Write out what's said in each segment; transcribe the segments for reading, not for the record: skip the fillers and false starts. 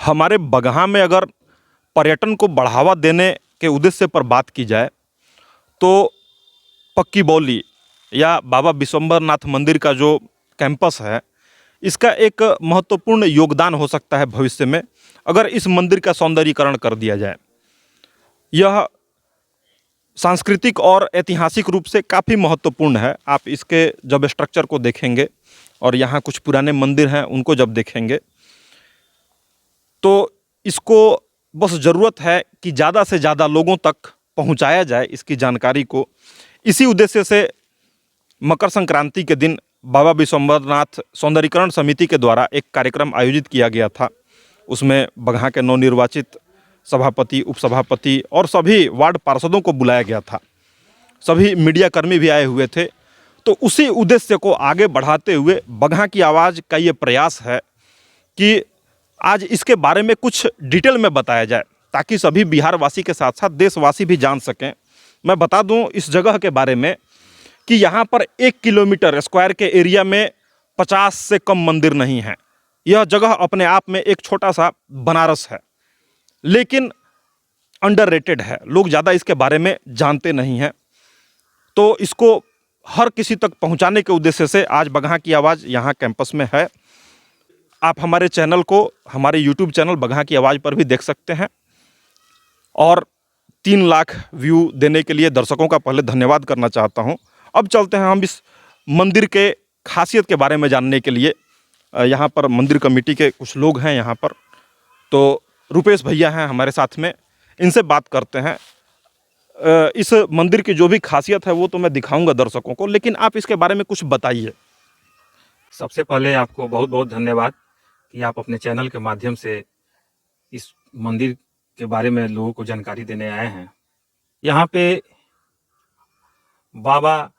हमारे बगहा में अगर पर्यटन को बढ़ावा देने के उद्देश्य पर बात की जाए तो पक्की बौली या बाबा विश्वम्भरनाथ मंदिर का जो कैंपस है, इसका एक महत्वपूर्ण योगदान हो सकता है भविष्य में, अगर इस मंदिर का सौंदर्यीकरण कर दिया जाए। यह सांस्कृतिक और ऐतिहासिक रूप से काफ़ी महत्वपूर्ण है। आप इसके जब स्ट्रक्चर को देखेंगे और यहाँ कुछ पुराने मंदिर हैं उनको जब देखेंगे तो इसको बस ज़रूरत है कि ज़्यादा से ज़्यादा लोगों तक पहुँचाया जाए इसकी जानकारी को। इसी उद्देश्य से मकर संक्रांति के दिन बाबा विश्वम्भरनाथ सौंदर्यीकरण समिति के द्वारा एक कार्यक्रम आयोजित किया गया था। उसमें बगहा के नवनिर्वाचित सभापति, उपसभापति और सभी वार्ड पार्षदों को बुलाया गया था। सभी मीडियाकर्मी भी आए हुए थे। तो उसी उद्देश्य को आगे बढ़ाते हुए बगहा की आवाज़ का ये प्रयास है कि आज इसके बारे में कुछ डिटेल में बताया जाए, ताकि सभी बिहारवासी के साथ साथ देशवासी भी जान सकें। मैं बता दूं इस जगह के बारे में कि यहाँ पर 1 किलोमीटर स्क्वायर के एरिया में 50 से कम मंदिर नहीं हैं। यह जगह अपने आप में एक छोटा सा बनारस है, लेकिन अंडररेटेड है। लोग ज़्यादा इसके बारे में जानते नहीं हैं। तो इसको हर किसी तक पहुंचाने के उद्देश्य से आज बगहा की आवाज़ यहाँ कैंपस में है। आप हमारे चैनल को, हमारे यूट्यूब चैनल बगहा की आवाज़ पर भी देख सकते हैं। और 3 लाख व्यू देने के लिए दर्शकों का पहले धन्यवाद करना चाहता हूं। अब चलते हैं हम इस मंदिर के खासियत के बारे में जानने के लिए। यहाँ पर मंदिर कमेटी के कुछ लोग हैं यहाँ पर, तो रुपेश भैया हैं हमारे साथ में, इनसे बात करते हैं। इस मंदिर की जो भी खासियत है वो तो मैं दिखाऊंगा दर्शकों को, लेकिन आप इसके बारे में कुछ बताइए। सबसे पहले आपको बहुत बहुत धन्यवाद कि आप अपने चैनल के माध्यम से इस मंदिर के बारे में लोगों को जानकारी देने आए हैं। यहाँ पे बाबा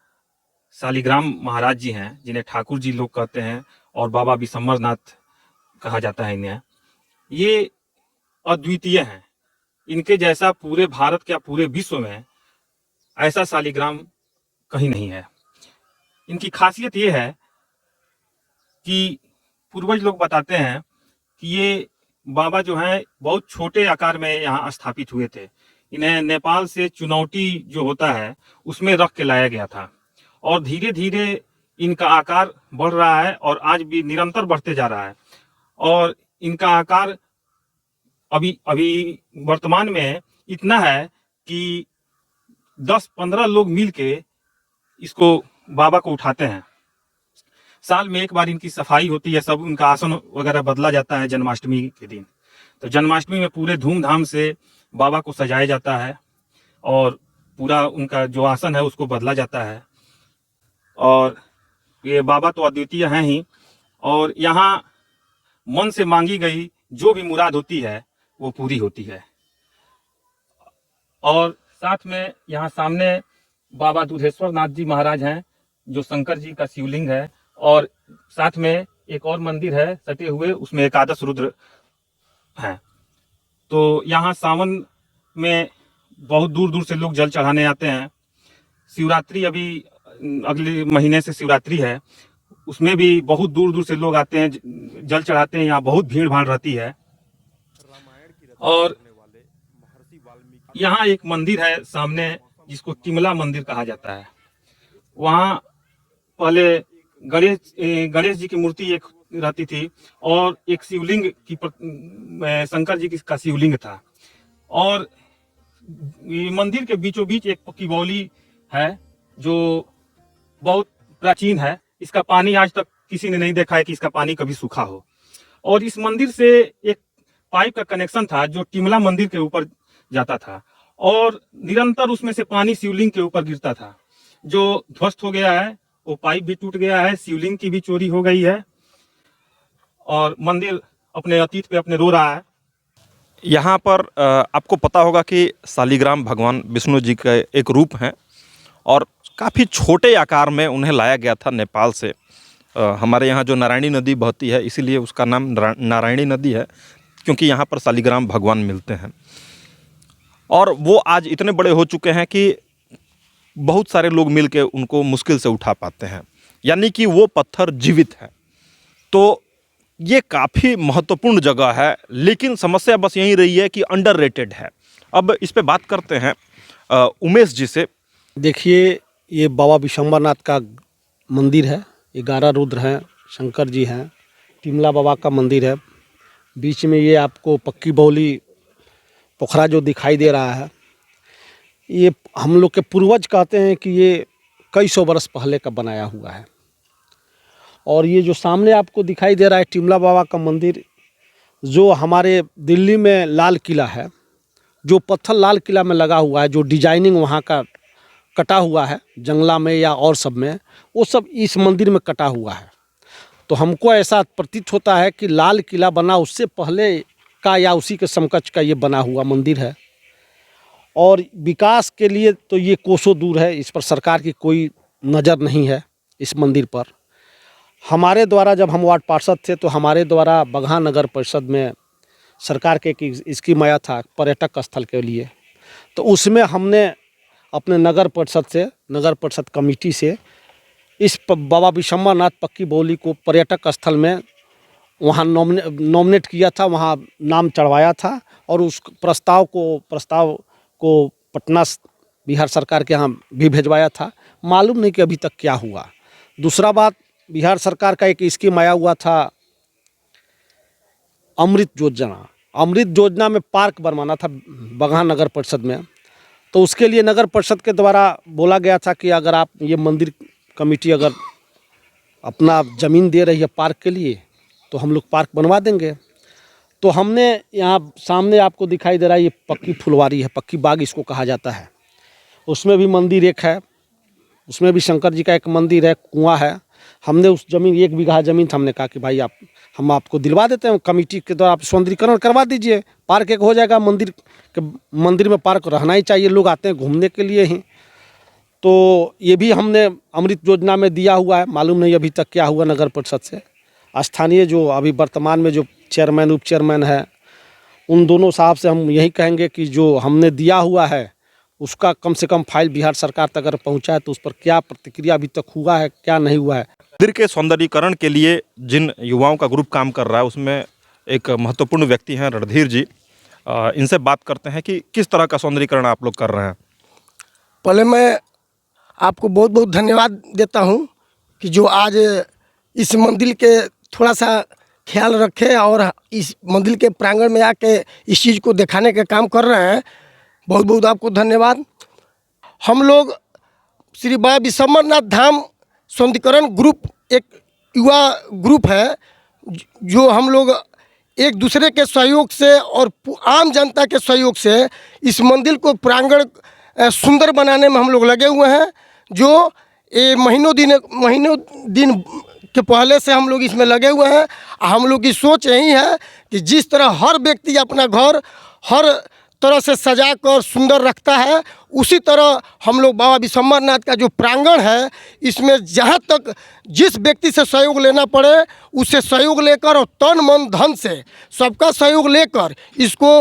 शालिग्राम महाराज जी हैं, जिन्हें ठाकुर जी लोग कहते हैं, और बाबा विश्वम्भरनाथ कहा जाता है इन्हें। ये अद्वितीय हैं। इनके जैसा पूरे भारत या पूरे विश्व में ऐसा शालिग्राम कहीं नहीं है। इनकी खासियत ये है कि पूर्वज लोग बताते हैं कि ये बाबा जो हैं बहुत छोटे आकार में यहाँ स्थापित हुए थे। इन्हें नेपाल से चुनौती जो होता है उसमें रख के लाया गया था, और धीरे धीरे इनका आकार बढ़ रहा है और आज भी निरंतर बढ़ते जा रहा है। और इनका आकार अभी वर्तमान में इतना है कि 10-15 लोग मिलके इसको बाबा को उठाते हैं। साल में एक बार इनकी सफाई होती है, सब उनका आसन वगैरह बदला जाता है जन्माष्टमी के दिन। तो जन्माष्टमी में पूरे धूमधाम से बाबा को सजाया जाता है और पूरा उनका जो आसन है उसको बदला जाता है। और ये बाबा तो अद्वितीय हैं ही, और यहाँ मन से मांगी गई जो भी मुराद होती है वो पूरी होती है। और साथ में यहाँ सामने बाबा दुधेश्वर नाथ जी महाराज हैं, जो शंकर जी का शिवलिंग है, और साथ में एक और मंदिर है सटे हुए, उसमें एकादश रुद्र है। तो यहाँ सावन में बहुत दूर दूर से लोग जल चढ़ाने आते हैं। शिवरात्रि अभी अगले महीने से शिवरात्रि है, उसमें भी बहुत दूर दूर से लोग आते हैं, जल चढ़ाते हैं। यहाँ बहुत भीड़ भाड़ रहती है। और यहाँ एक मंदिर है सामने, जिसको टिमला मंदिर कहा जाता है। वहाँ पहले गणेश जी की मूर्ति एक रहती थी, और एक शिवलिंग की शंकर जी का शिवलिंग था। और ये मंदिर के बीचों बीच एक पक्की बौली है जो बहुत प्राचीन है। इसका पानी आज तक किसी ने नहीं देखा है कि इसका पानी कभी सूखा हो। और इस मंदिर से एक पाइप का कनेक्शन था जो टिमला मंदिर के ऊपर जाता था, और निरंतर उसमें से पानी शिवलिंग के ऊपर गिरता था, जो ध्वस्त हो गया है। वो पाइप भी टूट गया है, शिवलिंग की भी चोरी हो गई है, और मंदिर अपने अतीत पे अपने रो रहा है। यहाँ पर आपको पता होगा कि शालिग्राम भगवान विष्णु जी का एक रूप हैं, और काफ़ी छोटे आकार में उन्हें लाया गया था नेपाल से। हमारे यहाँ जो नारायणी नदी बहती है, इसीलिए उसका नाम नारायणी नदी है, क्योंकि यहाँ पर शालिग्राम भगवान मिलते हैं। और वो आज इतने बड़े हो चुके हैं कि बहुत सारे लोग मिलके उनको मुश्किल से उठा पाते हैं, यानी कि वो पत्थर जीवित है। तो ये काफ़ी महत्वपूर्ण जगह है, लेकिन समस्या बस यही रही है कि अंडररेटेड है। अब इस पे बात करते हैं उमेश जी से। देखिए, ये बाबा विशंबरनाथ का मंदिर है, 11 रुद्र हैं, शंकर जी हैं, टिमला बाबा का मंदिर है। बीच में ये आपको पक्की बौली पोखरा जो दिखाई दे रहा है, ये हम लोग के पूर्वज कहते हैं कि ये कई सौ बरस पहले का बनाया हुआ है। और ये जो सामने आपको दिखाई दे रहा है टिमला बाबा का मंदिर, जो हमारे दिल्ली में लाल किला है, जो पत्थर लाल किला में लगा हुआ है, जो डिजाइनिंग वहाँ का कटा हुआ है जंगला में या और सब में, वो सब इस मंदिर में कटा हुआ है। तो हमको ऐसा प्रतीत होता है कि लाल किला बना उससे पहले का या उसी के समकक्ष का ये बना हुआ मंदिर है। और विकास के लिए तो ये कोसों दूर है, इस पर सरकार की कोई नज़र नहीं है इस मंदिर पर। हमारे द्वारा जब हम वार्ड पार्षद थे तो हमारे द्वारा बगहा नगर परिषद में सरकार के एक स्कीम आया था पर्यटक स्थल के लिए, तो उसमें हमने अपने नगर परिषद से, नगर परिषद कमेटी से इस बाबा विशंबरनाथ पक्की बौली को पर्यटक स्थल में वहाँ नॉमिनेट किया था, वहाँ नाम चढ़वाया था और उस प्रस्ताव को पटना बिहार सरकार के यहाँ भी भिजवाया था। मालूम नहीं कि अभी तक क्या हुआ। दूसरा बात, बिहार सरकार का एक स्कीम आया हुआ था अमृत योजना। अमृत योजना में पार्क बनवाना था बगहा नगर परिषद में, तो उसके लिए नगर परिषद के द्वारा बोला गया था कि अगर आप ये मंदिर कमेटी अगर अपना ज़मीन दे रही है पार्क के लिए तो हम लोग पार्क बनवा देंगे। तो हमने यहाँ सामने आपको दिखाई दे रहा है ये पक्की फुलवारी है, पक्की बाग इसको कहा जाता है। उसमें भी मंदिर एक है, उसमें भी शंकर जी का एक मंदिर है, कुआं है। हमने उस ज़मीन 1 बीघा ज़मीन था, हमने कहा कि भाई हम आपको दिलवा देते हैं, कमेटी के द्वारा आप सौंदर्यीकरण करवा दीजिए, पार्क एक हो जाएगा। मंदिर में पार्क रहना ही चाहिए, लोग आते हैं घूमने के लिए ही। तो ये भी हमने अमृत योजना में दिया हुआ है, मालूम नहीं अभी तक क्या हुआ नगर परिषद से। स्थानीय जो अभी वर्तमान में जो चेयरमैन उप चेयरमैन है, उन दोनों साहब से हम यही कहेंगे कि जो हमने दिया हुआ है उसका कम से कम फाइल बिहार सरकार तक अगर पहुंचाए तो उस पर क्या प्रतिक्रिया अभी तक हुआ है, क्या नहीं हुआ है। मंदिर के सौंदर्यीकरण के लिए जिन युवाओं का ग्रुप काम कर रहा है उसमें एक महत्वपूर्ण व्यक्ति हैं रणधीर जी। इनसे बात करते हैं कि किस तरह का सौंदर्यीकरण आप लोग कर रहे हैं। पहले मैं आपको बहुत बहुत धन्यवाद देता हूं कि जो आज इस मंदिर के थोड़ा सा ख्याल रखे और इस मंदिर के प्रांगण में आके इस चीज़ को दिखाने का काम कर रहे हैं। बहुत बहुत आपको धन्यवाद। हम लोग श्री बाबा विशंबरनाथ धाम सौंदर्यीकरण ग्रुप एक युवा ग्रुप है, जो हम लोग एक दूसरे के सहयोग से और आम जनता के सहयोग से इस मंदिर को प्रांगण सुंदर बनाने में हम लोग लगे हुए हैं। जो ये महीनों दिन के पहले से हम लोग इसमें लगे हुए हैं। हम लोग की सोच यही है कि जिस तरह हर व्यक्ति अपना घर हर तरह से सजा कर सुंदर रखता है, उसी तरह हम लोग बाबा विशंबरनाथ का जो प्रांगण है, इसमें जहाँ तक जिस व्यक्ति से सहयोग लेना पड़े उससे सहयोग लेकर और तन मन धन से सबका सहयोग लेकर इसको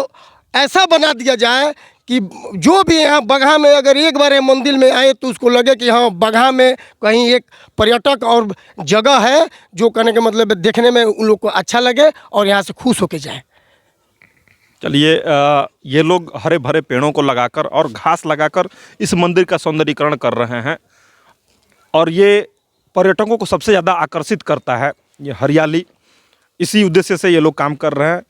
ऐसा बना दिया जाए कि जो भी यहाँ बगहा में अगर एक बार मंदिर में आए तो उसको लगे कि हाँ बगहा में कहीं एक पर्यटक और जगह है, जो कहने का मतलब देखने में उन लोग को अच्छा लगे और यहाँ से खुश होके जाए। चलिए, ये लोग हरे भरे पेड़ों को लगाकर और घास लगाकर इस मंदिर का सौंदर्यीकरण कर रहे हैं और ये पर्यटकों को सबसे ज़्यादा आकर्षित करता है ये हरियाली। इसी उद्देश्य से ये लोग काम कर रहे हैं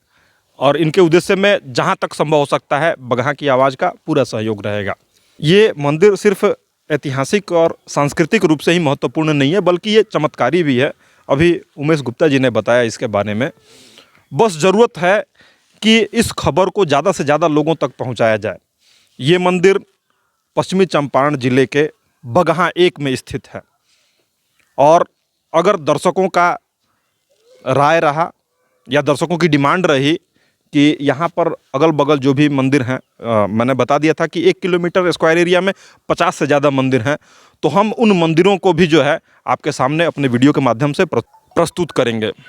और इनके उद्देश्य में जहाँ तक संभव हो सकता है बगहा की आवाज़ का पूरा सहयोग रहेगा। ये मंदिर सिर्फ ऐतिहासिक और सांस्कृतिक रूप से ही महत्वपूर्ण नहीं है, बल्कि ये चमत्कारी भी है। अभी उमेश गुप्ता जी ने बताया इसके बारे में। बस ज़रूरत है कि इस खबर को ज़्यादा से ज़्यादा लोगों तक पहुंचाया जाए। ये मंदिर पश्चिमी चंपारण जिले के बगहा 1 में स्थित है और अगर दर्शकों का राय रहा या दर्शकों की डिमांड रही कि यहाँ पर अगल बगल जो भी मंदिर हैं, मैंने बता दिया था कि 1 किलोमीटर स्क्वायर एरिया में 50 से ज़्यादा मंदिर हैं, तो हम उन मंदिरों को भी जो है आपके सामने अपने वीडियो के माध्यम से प्रस्तुत करेंगे।